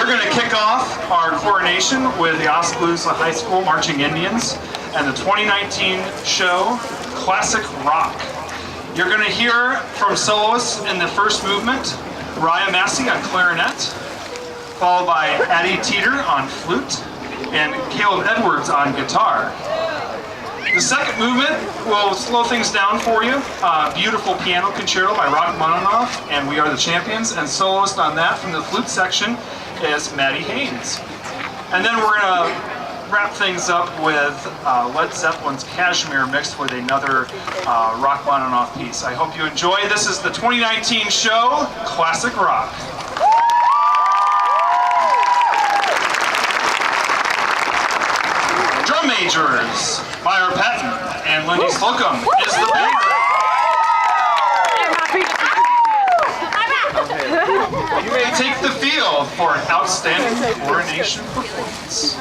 We're going to kick off our coronation with the Oskaloosa High School Marching Indians and the 2019 show, Classic Rock. You're going to hear from soloists in the first movement, Raya Massey on clarinet, followed by Addie Teeter on flute, and Caleb Edwards on guitar. The second movement will slow things down for you. Beautiful piano concerto by Rachmaninoff and We Are the Champions, and soloist on that from the flute section is Maddie Haynes. And then we're going to wrap things up with Led Zeppelin's Kashmir mixed with another Rachmaninoff piece. I hope you enjoy. This is the 2019 show, Classic Rock. Drum majors, Myra Patton and Lindy Slocum is the band. You may take the field for an outstanding coronation performance.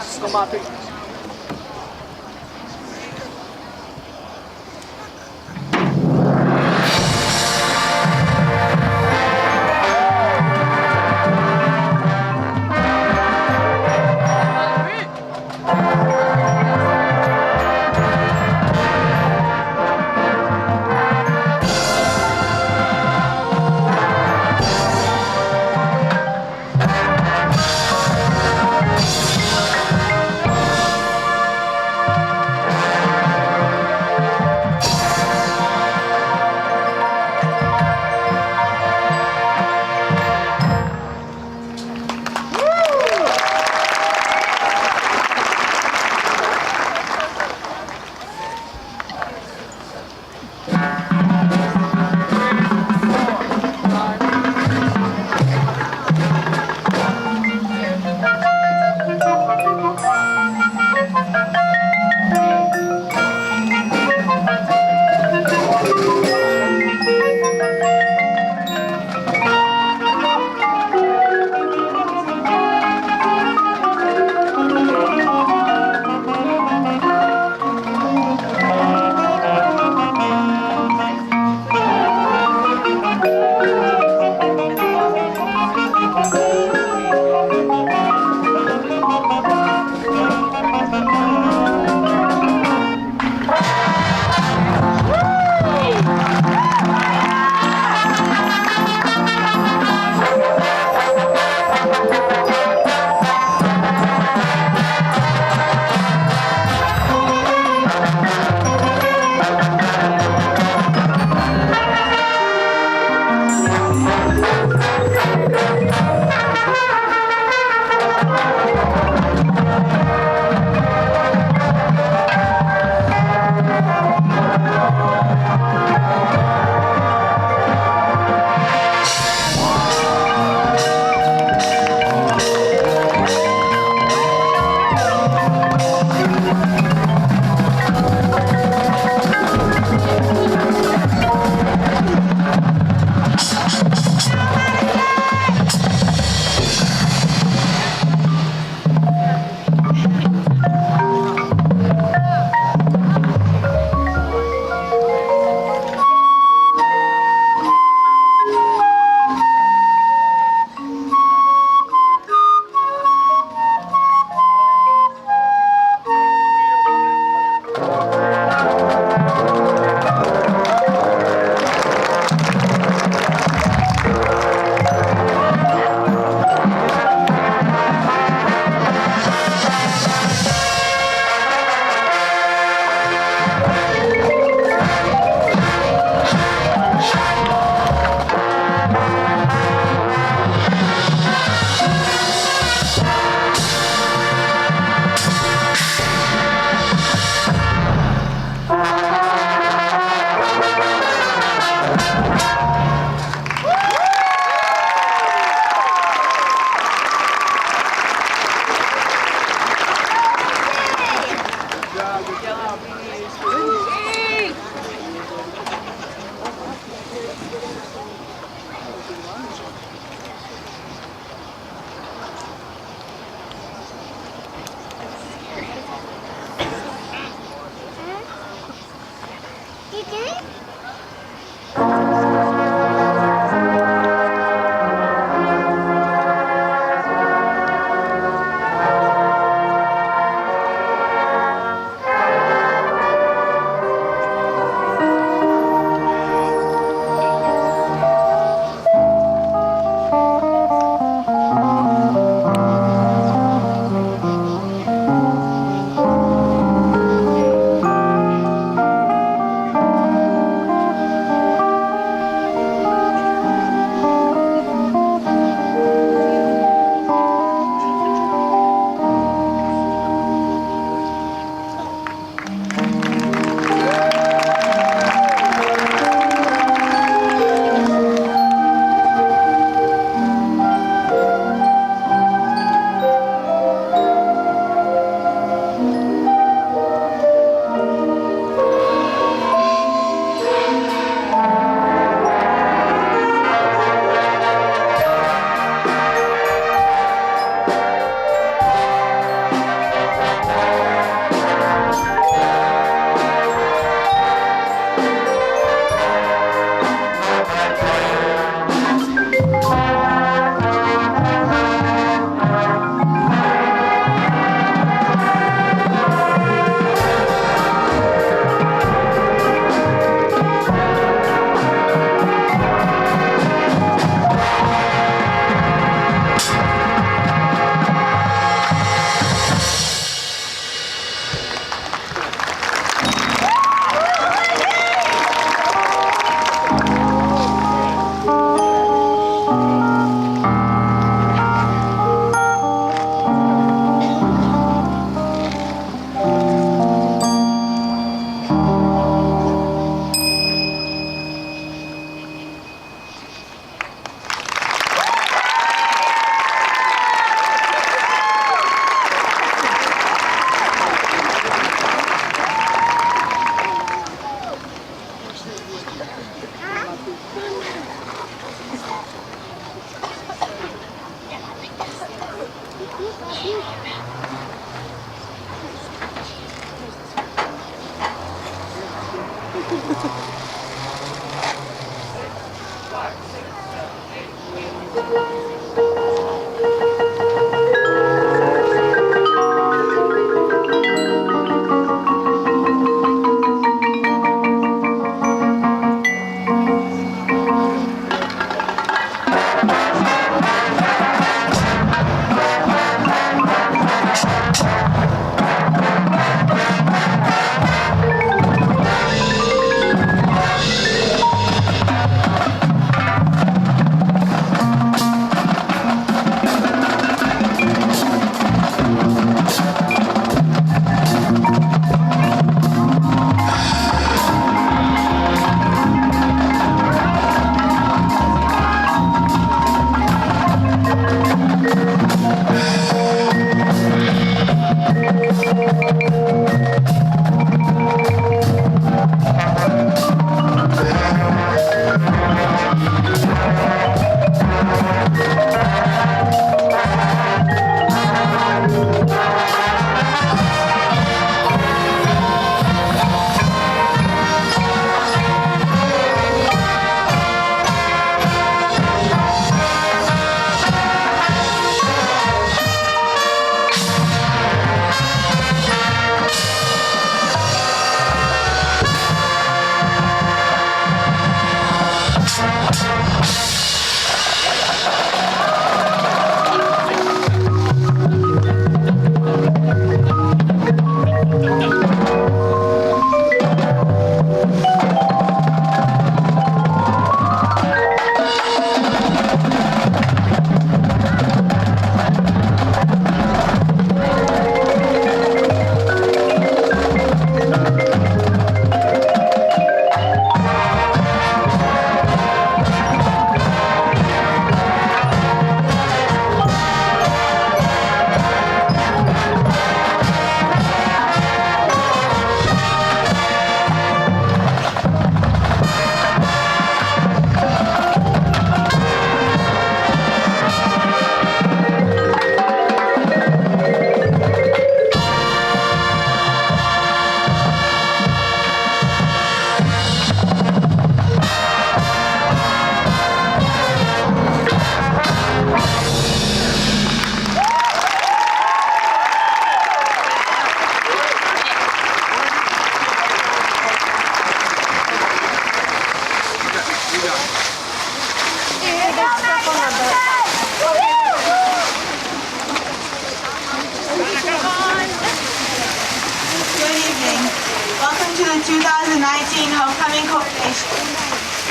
to the 2019 Homecoming Coronation.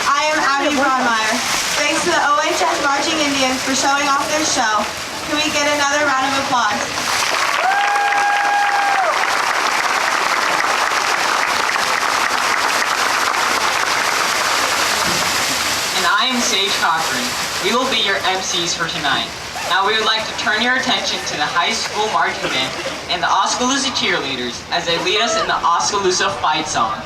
I am Abby Braunmeyer. Thanks to the OHS Marching Indians for showing off their show. Can we get another round of applause? And I am Sage Cochran. We will be your MCs for tonight. Now we would like to turn your attention to the high school marching band and the Oskaloosa cheerleaders as they lead us in the Oskaloosa fight song.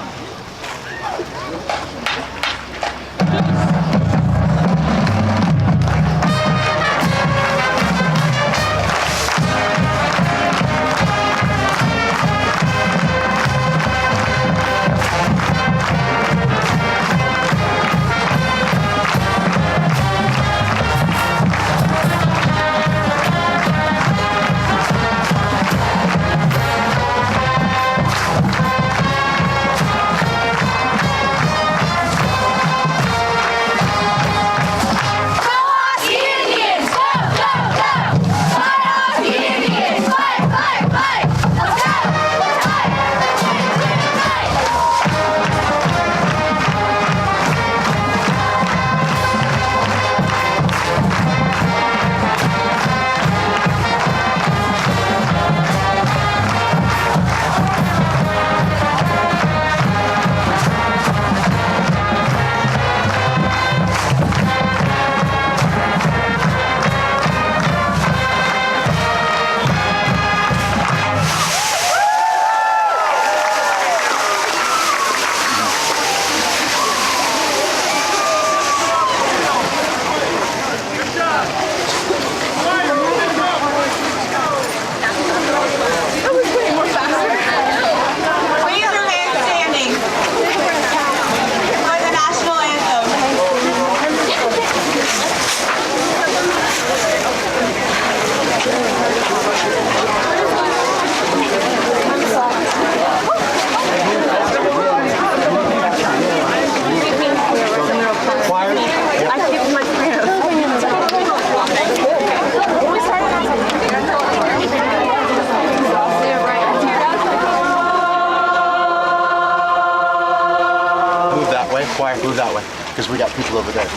why I flew that way, because we got people over there. 2,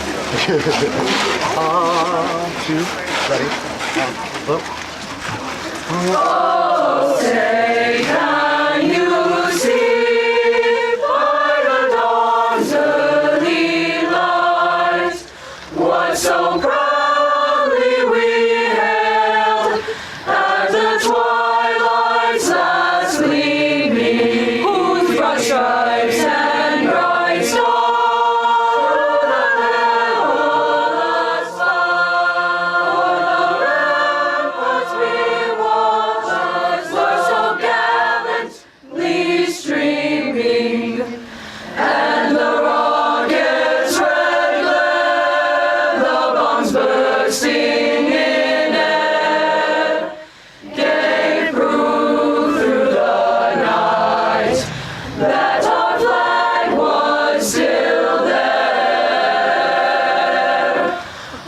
ready? Look. Oh, say can you see by the dawn's early light what so proudly we hailed at the twilight's last gleaming, whose broad stripes and bright stars through the perilous fight, o'er the ramparts we watched were so gallantly streaming, and the rocket's red glare, the bombs bursting in air, gave proof through the night that our flag was still there.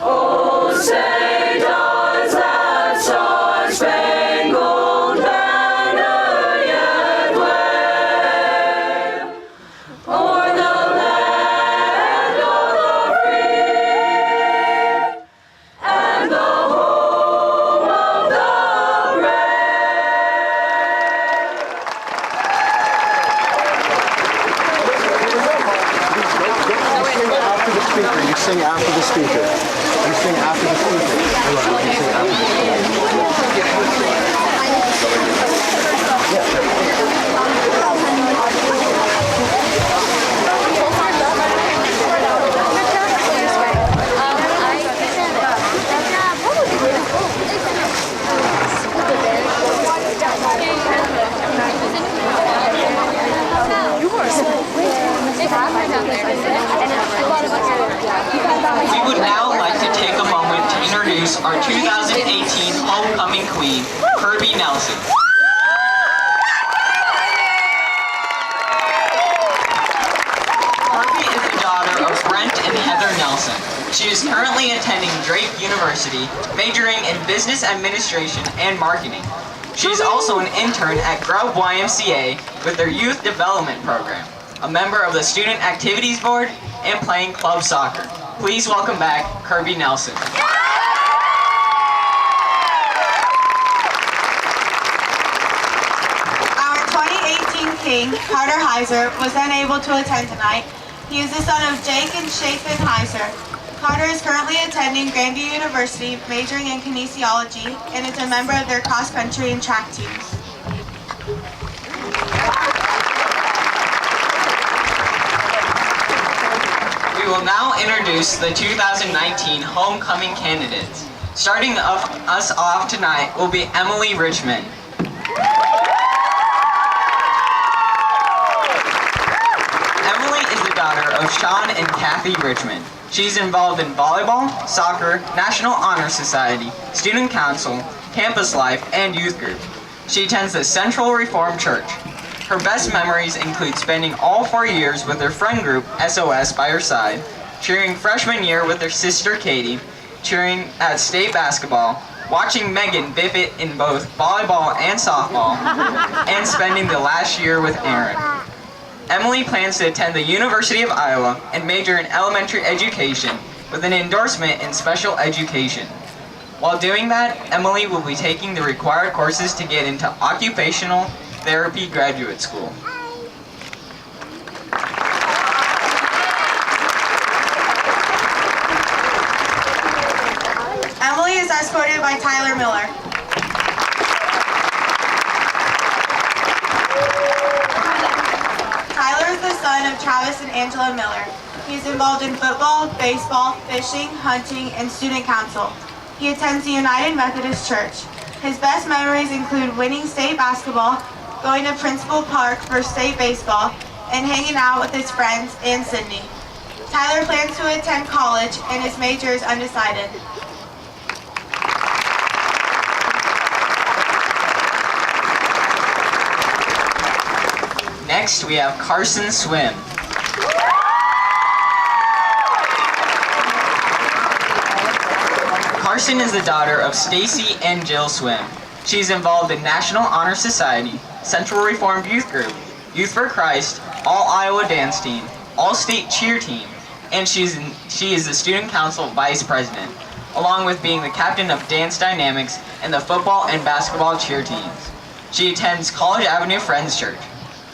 Oh, say does that star-spangled banner yet wave o'er the land of the free and the home of the brave? You sing after the speaker. You sing after the speaker. You sing after the speaker. We would now like to take a moment to introduce our 2018 homecoming queen, Kirby Nelson. Kirby is the daughter of Brent and Heather Nelson. She is currently attending Drake University, majoring in business administration and marketing. She is also an intern at Grub YMCA with their youth development program, a member of the Student Activities Board, and playing club soccer. Please welcome back Kirby Nelson. Our 2018 king, Carter Heiser, was unable to attend tonight. He is the son of Jake and Shafin Heiser. Carter is currently attending Grandview University, majoring in kinesiology, and is a member of their cross-country and track teams. We will now introduce the 2019 homecoming candidates. Starting us off tonight will be Emily Richmond. Emily is the daughter of Sean and Kathy Richmond. She's involved in volleyball, soccer, National Honor Society, student council, campus life, and youth group. She attends the Central Reformed Church. Her best memories include spending all 4 years with her friend group, SOS, by her side, cheering freshman year with her sister Katie, cheering at state basketball, watching Megan bip it in both volleyball and softball, and spending the last year with Aaron. Emily plans to attend the University of Iowa and major in elementary education with an endorsement in special education. While doing that, Emily will be taking the required courses to get into occupational therapy graduate school. Emily is escorted by Tyler Miller. Tyler is the son of Travis and Angela Miller. He is involved in football, baseball, fishing, hunting, and student council. He attends the United Methodist Church. His best memories include winning state basketball, going to Principal Park for state baseball, and hanging out with his friends and Sydney. Tyler plans to attend college, and his major is undecided. Next, we have Carson Swim. Carson is the daughter of Stacy and Jill Swim. She's involved in National Honor Society, Central Reformed Youth Group, Youth for Christ, All Iowa Dance Team, all-state cheer team, and she is the student council vice president, along with being the captain of dance dynamics and the football and basketball cheer teams. She attends College Avenue Friends Church.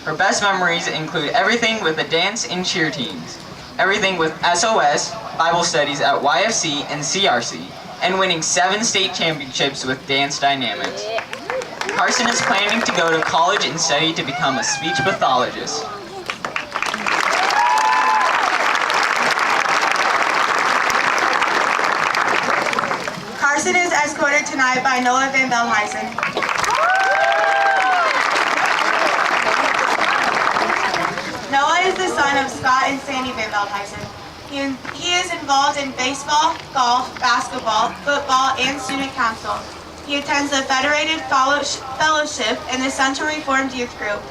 Her best memories include everything with the dance and cheer teams, everything with SOS, Bible studies at YFC and CRC, and winning 7 state championships with dance dynamics. Carson is planning to go to college and study to become a speech pathologist. Carson is escorted tonight by Noah Van Belheisen. Noah is the son of Scott and Sandy Van Belheisen. He is involved in baseball, golf, basketball, football, and student council. He attends the Federated Fellowship and the Central Reformed Youth Group.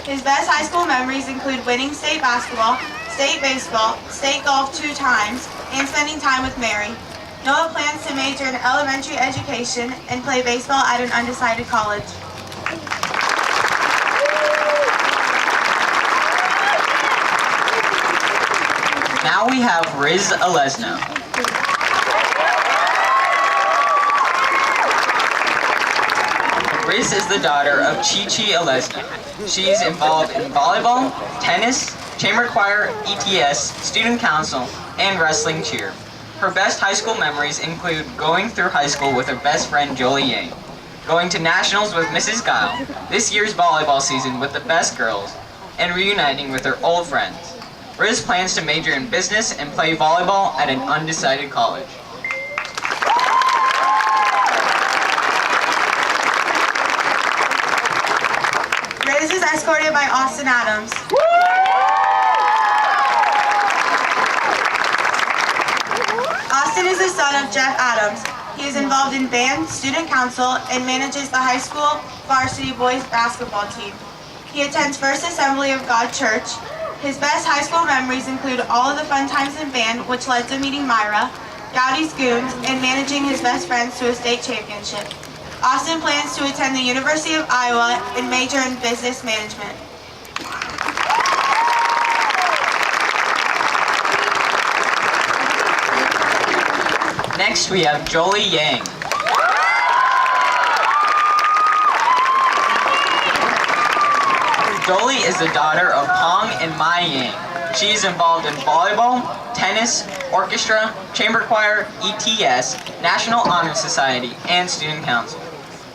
His best high school memories include winning state basketball, state baseball, state golf 2 times, and spending time with Mary. Noah plans to major in elementary education and play baseball at an undecided college. Now we have Riz Alesno. Riz is the daughter of Chi-Chi Alesno. She is involved in volleyball, tennis, chamber choir, ETS, student council, and wrestling cheer. Her best high school memories include going through high school with her best friend Jolie Yang, going to nationals with Mrs. Guile, this year's volleyball season with the best girls, and reuniting with her old friends. Riz plans to major in business and play volleyball at an undecided college. Riz is escorted by Austin Adams. Austin is the son of Jeff Adams. He is involved in band, student council, and manages the high school varsity boys basketball team. He attends First Assembly of God Church. His best high school memories include all of the fun times in band, which led to meeting Myra, Gowdy's Goons, and managing his best friends to a state championship. Austin plans to attend the University of Iowa and major in business management. Next we have Jolie Yang. Jolie is the daughter of Pong and Mai Yang. She is involved in volleyball, tennis, orchestra, chamber choir, ETS, National Honor Society, and student council.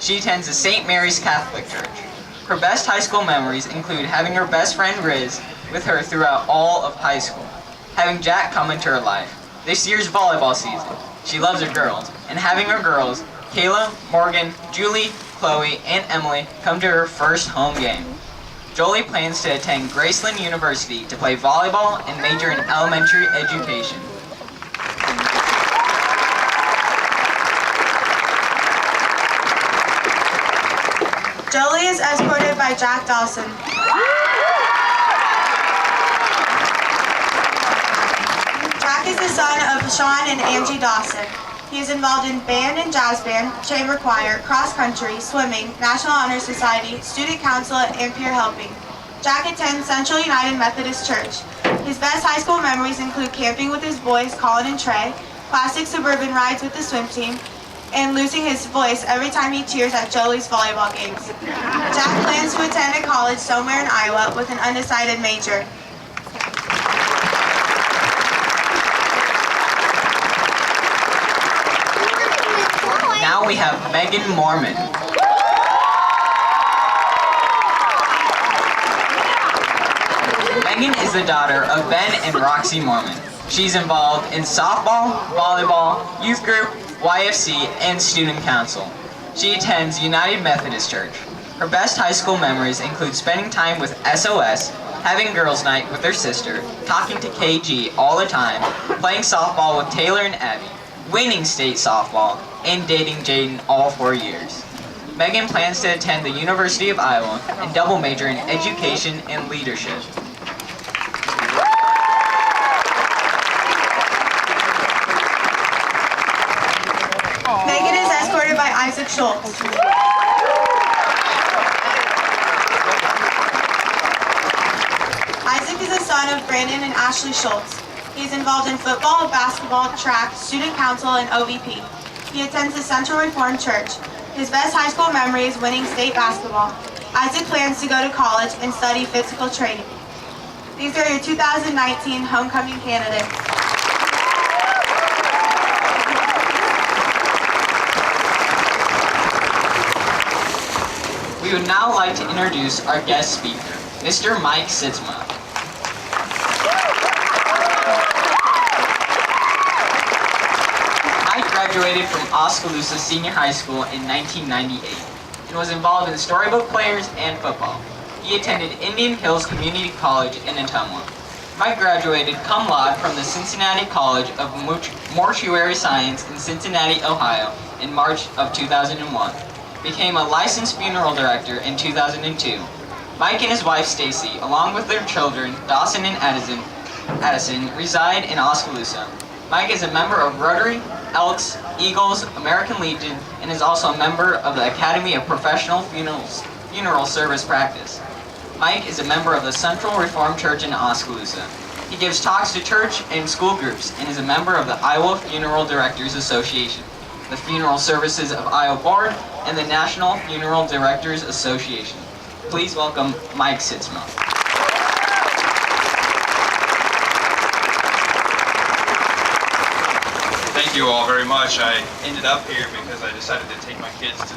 She attends the St. Mary's Catholic Church. Her best high school memories include having her best friend Riz with her throughout all of high school, having Jack come into her life, this year's volleyball season. She loves her girls, and having her girls, Kayla, Morgan, Julie, Chloe, and Emily, come to her first home game. Jolie plans to attend Graceland University to play volleyball and major in elementary education. Jolie is escorted by Jack Dawson. Jack is the son of Sean and Angie Dawson. He is involved in band and jazz band, chamber choir, cross country, swimming, National Honor Society, student council, and peer helping. Jack attends Central United Methodist Church. His best high school memories include camping with his boys, Colin and Trey, classic suburban rides with the swim team, and losing his voice every time he cheers at Jolie's volleyball games. Jack plans to attend a college somewhere in Iowa with an undecided major. Now we have Megan Mormon. Megan is the daughter of Ben and Roxy Mormon. She's involved in softball, volleyball, youth group, YFC, and student council. She attends United Methodist Church. Her best high school memories include spending time with SOS, having girls' night with her sister, talking to KG all the time, playing softball with Taylor and Abby, winning state softball, and dating Jaden all 4 years. Megan plans to attend the University of Iowa and double major in education and leadership. Megan is escorted by Isaac Schultz. Isaac Mike is the son of Brandon and Ashley Schultz. He is involved in football, basketball, track, student council, and OVP. He attends the Central Reformed Church. His best high school memory is winning state basketball. Isaac plans to go to college and study physical training. These are your 2019 homecoming candidates. We would now like to introduce our guest speaker, Mr. Mike Sitzma. Mike graduated from Oskaloosa Senior High School in 1998 and was involved in storybook players and football. He attended Indian Hills Community College in Ottumwa. Mike graduated cum laude from the Cincinnati College of Mortuary Science in Cincinnati, Ohio in March of 2001. Became a licensed funeral director in 2002. Mike and his wife Stacy, along with their children Dawson and Addison, reside in Oskaloosa. Mike is a member of Rotary, Elks, Eagles, American Legion, and is also a member of the Academy of Professional Funeral Service Practice. Mike is a member of the Central Reformed Church in Oskaloosa. He gives talks to church and school groups and is a member of the Iowa Funeral Directors Association, the Funeral Services of Iowa Board, and the National Funeral Directors Association. Please welcome Mike Sitzma. Thank you all very much. I ended up here because I decided to take my kids to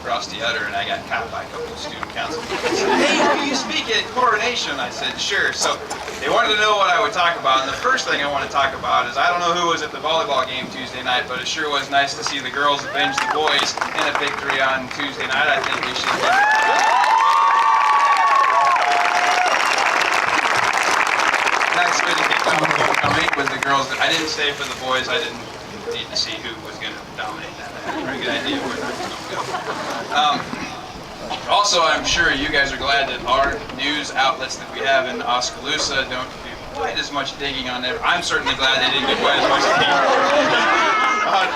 cross the udder, and I got caught by a couple of student council people. They said, "Hey, will you speak at Coronation?" I said, "Sure." So they wanted to know what I would talk about, and the first thing I want to talk about is I don't know who was at the volleyball game Tuesday night, but it sure was nice to see the girls avenge the boys in a victory on Tuesday night. I think we should. That's good to get done with homecoming with the girls. I didn't stay for the boys. I didn't need to see who was going to dominate that. I had a pretty good idea where that was going to go. Also, I'm sure you guys are glad that our news outlets that we have in Oskaloosa don't do quite as much digging on there. I'm certainly glad they didn't do quite as much digging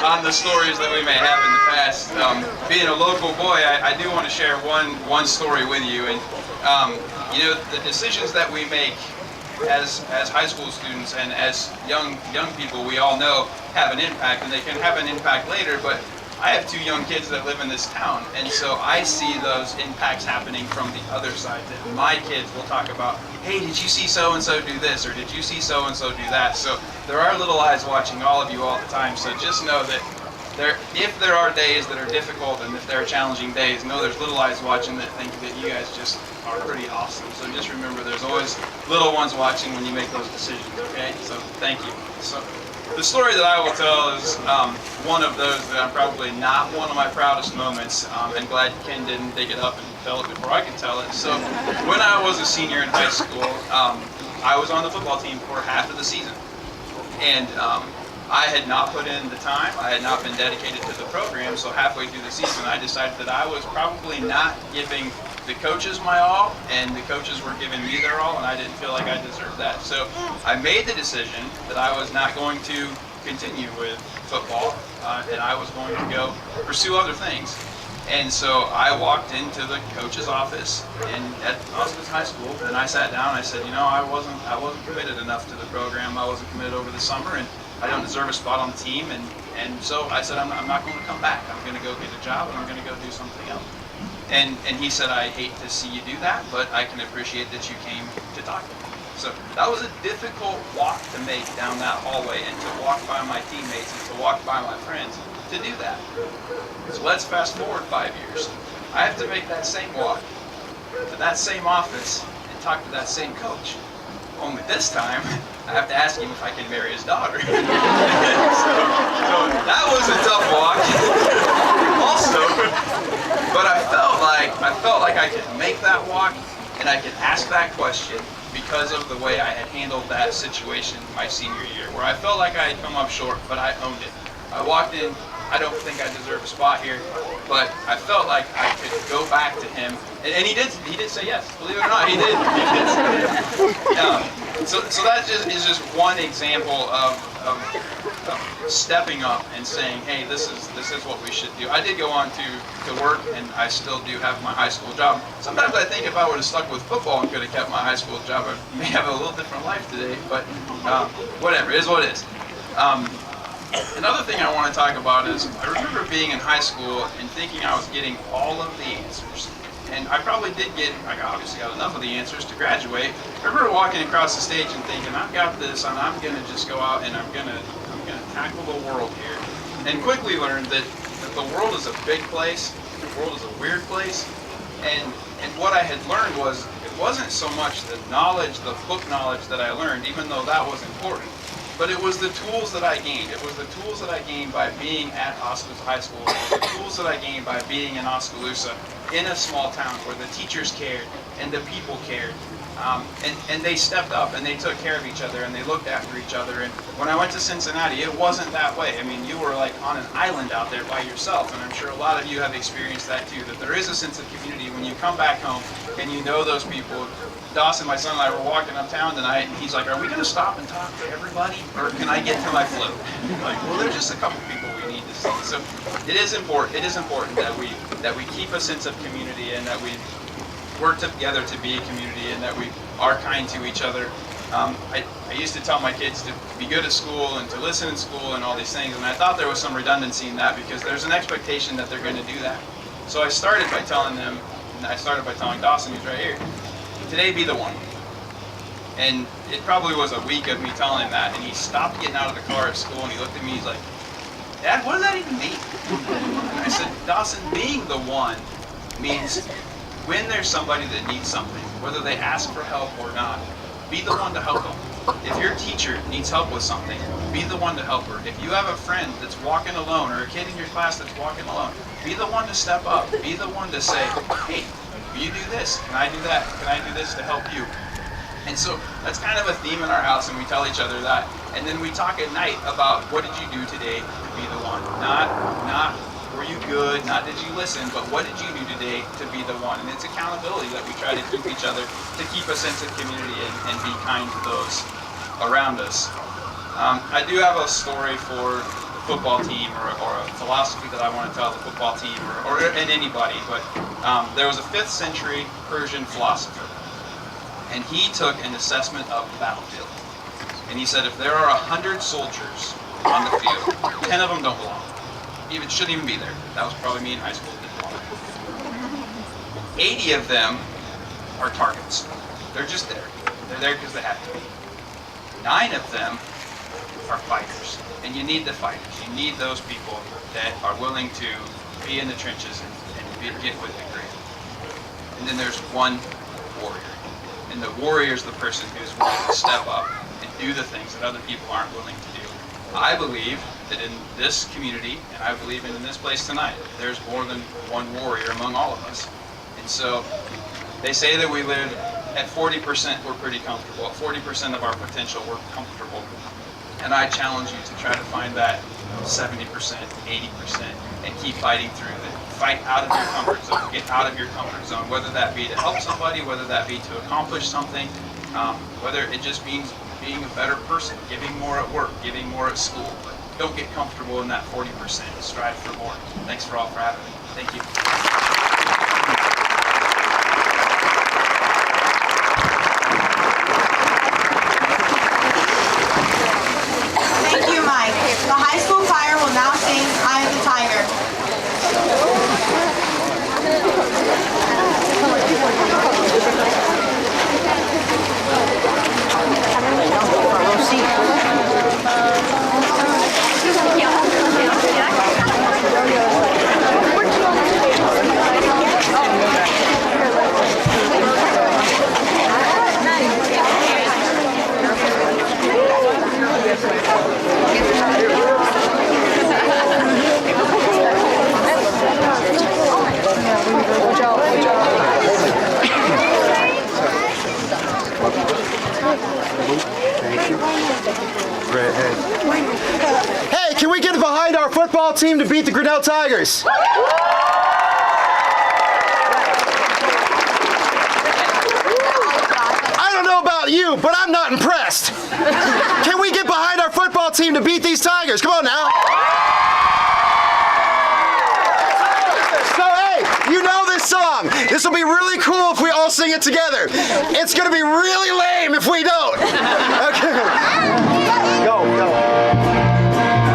on the stories that we may have in the past. Being a local boy, I do want to share one story with you. And you know, the decisions that we make as high school students and as young people, we all know have an impact, and they can have an impact later. But I have two young kids that live in this town, and so I see those impacts happening from the other side. That my kids will talk about, "Hey, did you see so and so do this?" or "Did you see so and so do that?" So there are little eyes watching all of you all the time. So just know that if there are days that are difficult and if there are challenging days, know there's little eyes watching that think that you guys just are pretty awesome. So just remember, there's always little ones watching when you make those decisions, okay? So thank you. So the story that I will tell is one of those that I'm probably not one of my proudest moments. I'm glad Ken didn't dig it up and tell it before I could tell it. So when I was a senior in high school, I was on the football team for half of the season. And I had not put in the time, I had not been dedicated to the program, so halfway through the season I decided that I was probably not giving the coaches my all, and the coaches were giving me their all, and I didn't feel like I deserved that. So I made the decision that I was not going to continue with football, and I was going to go pursue other things. And so I walked into the coach's office at Oskaloosa High School, and I sat down and I said, you know, I wasn't committed enough to the program. I wasn't committed over the summer, and I don't deserve a spot on the team. And so I said, I'm not going to come back. I'm going to go get a job, and I'm going to go do something else. And he said, I hate to see you do that, but I can appreciate that you came to talk to me. So that was a difficult walk to make down that hallway, and to walk by my teammates and to walk by my friends to do that. So let's fast forward 5 years. I have to make that same walk to that same office and talk to that same coach. Only this time, I have to ask him if I can marry his daughter. so that was a tough walk. Also, but I felt like I could make that walk, and I could ask that question because of the way I had handled that situation my senior year, where I felt like I had come up short, but I owned it. I walked in. I don't think I deserve a spot here, but I felt like I could go back to him, and he did say yes. Believe it or not, he did. So that is just one example of stepping up and saying, hey, this is what we should do. I did go on to work, and I still do have my high school job. Sometimes I think if I would have stuck with football and could have kept my high school job, I may have a little different life today, but whatever, it is what it is. Another thing I want to talk about is I remember being in high school and thinking I was getting all of the answers. And I probably did get, I obviously got enough of the answers to graduate. I remember walking across the stage and thinking, I've got this, and I'm going to just go out and I'm going to tackle the world here. And quickly learned that the world is a big place, the world is a weird place. And what I had learned was, it wasn't so much the knowledge, the book knowledge that I learned, even though that was important. But it was the tools that I gained. It was the tools that I gained by being at Oskaloosa High School. It was the tools that I gained by being in Oskaloosa, in a small town where the teachers cared and the people cared. And they stepped up and they took care of each other and they looked after each other. And when I went to Cincinnati, it wasn't that way. I mean, you were like on an island out there by yourself. And I'm sure a lot of you have experienced that too, that there is a sense of community when you come back home and you know those people. Dawson, my son, and I were walking uptown tonight, and he's like, are we going to stop and talk to everybody, or can I get to my float? I'm like, well, there's just a couple people we need to see. So it is important that we keep a sense of community and that we work together to be a community and that we are kind to each other. I used to tell my kids to be good at school and to listen in school and all these things, and I thought there was some redundancy in that because there's an expectation that they're going to do that. So I started by telling Dawson, who's right here, today be the one. And it probably was a week of me telling him that, and he stopped getting out of the car at school and he looked at me, he's like, Dad, what does that even mean? And I said, Dawson, being the one means when there's somebody that needs something, whether they ask for help or not, be the one to help them. If your teacher needs help with something, be the one to help her. If you have a friend that's walking alone or a kid in your class that's walking alone, be the one to step up. Be the one to say, hey, you do this, can I do that? Can I do this to help you? And so that's kind of a theme in our house, and we tell each other that. And then we talk at night about what did you do today to be the one? Not were you good, not did you listen, but what did you do today to be the one? And it's accountability that we try to keep each other, to keep a sense of community and be kind to those around us. I do have a story for the football team or a philosophy that I want to tell the football team or anybody, but there was a 5th century Persian philosopher, and he took an assessment of the battlefield. And he said if there are 100 soldiers on the field, 10 of them don't belong. Shouldn't even be there. That was probably me in high school. Didn't belong. 80 of them are targets. They're just there. They're there because they have to be. 9 of them are fighters. And you need the fighters. You need those people that are willing to be in the trenches and get with the grit. And then there's one warrior. And the warrior is the person who's willing to step up and do the things that other people aren't willing to do. I believe that in this community, and I believe in this place tonight, there's more than one warrior among all of us. And so they say that we live at 40%, we're pretty comfortable. At 40% of our potential, we're comfortable. And I challenge you to try to find that 70%, 80%, and keep fighting through it. Fight out of your comfort zone. Get out of your comfort zone, whether that be to help somebody, whether that be to accomplish something, whether it just means being a better person, giving more at work, giving more at school. But don't get comfortable in that 40%. Strive for more. Thanks for all for having me. Thank you. Thank you, Mike. The high school choir will now sing "I Am the Tiger." Hey, can we get behind our football team to beat the Grinnell Tigers? I don't know about about you, but I'm not impressed. Can we get behind our football team to beat these Tigers? Come on now. So hey, you know this song. This will be really cool if we all sing it together. It's gonna be really lame if we don't. Okay. Go.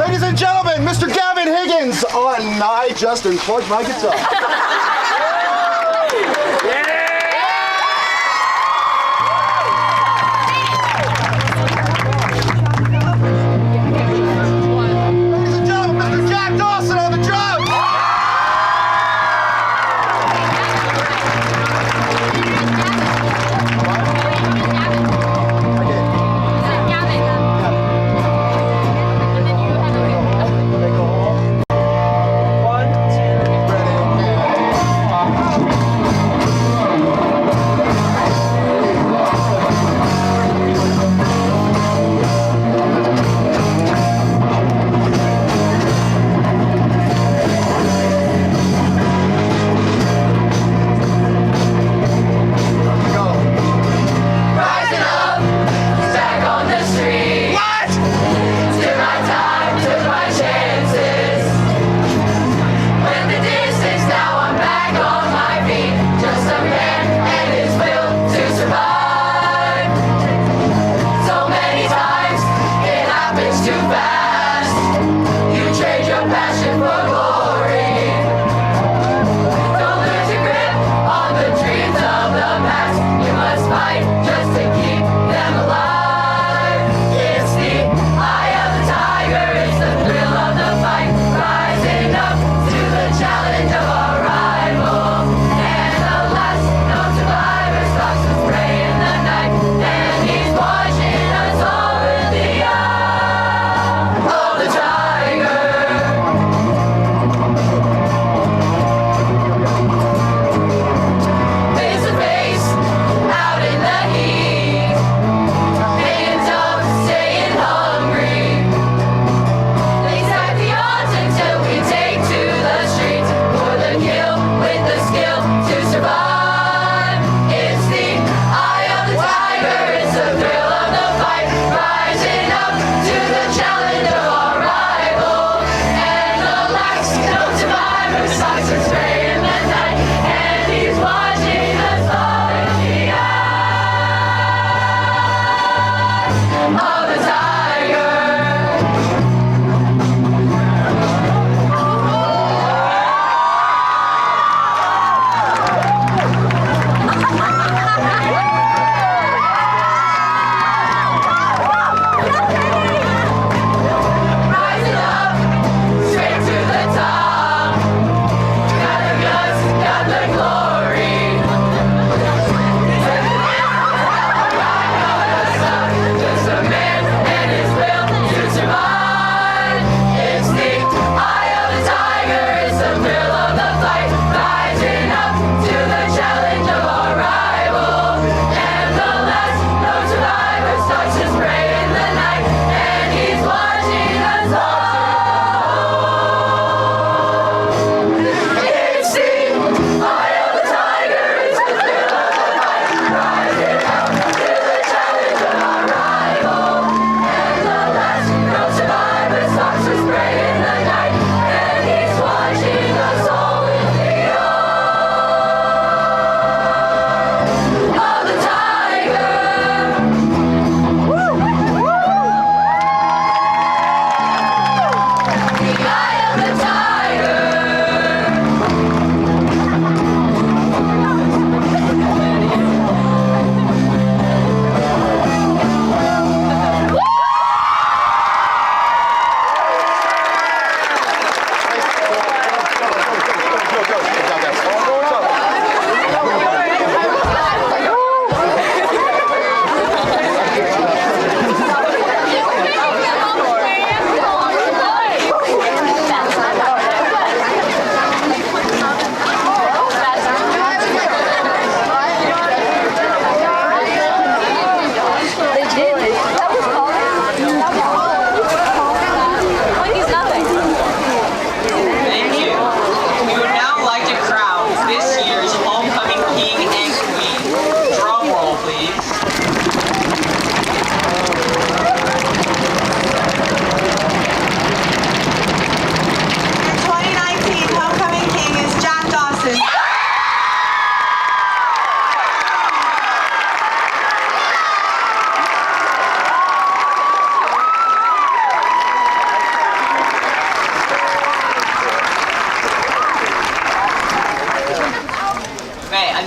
Ladies and gentlemen, Mr. Gavin Higgins on I Just Unplugged My Guitar.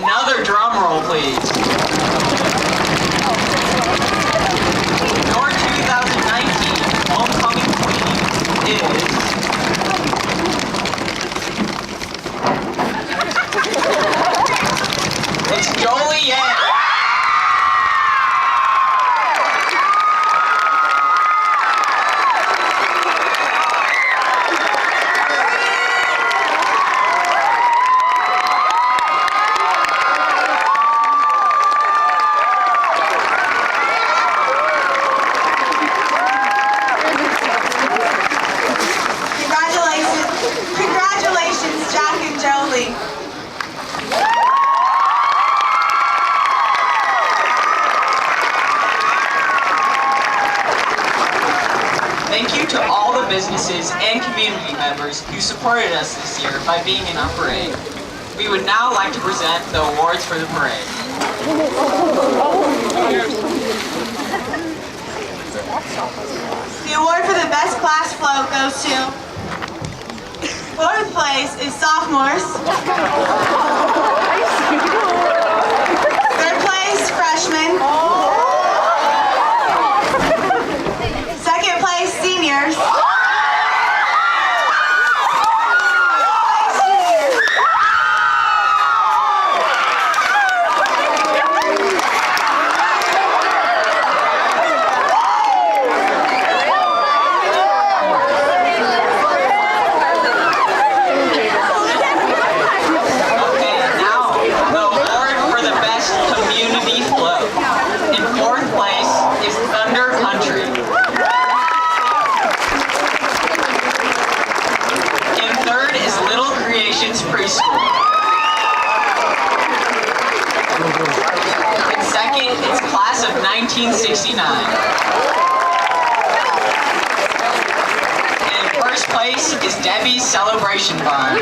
Another drum roll, please. Your 2019 homecoming queen is... It's Joliet. Congratulations, Jack and Jolie. Thank you to all the businesses and community members who supported us this year by being in our parade. We would now like to present the awards for the parade. The award for the best class float goes to... Fourth place is sophomores. Third place, freshmen. Second place, seniors. Preschool. And second, it's class of 1969. And first place is Debbie's Celebration Barn.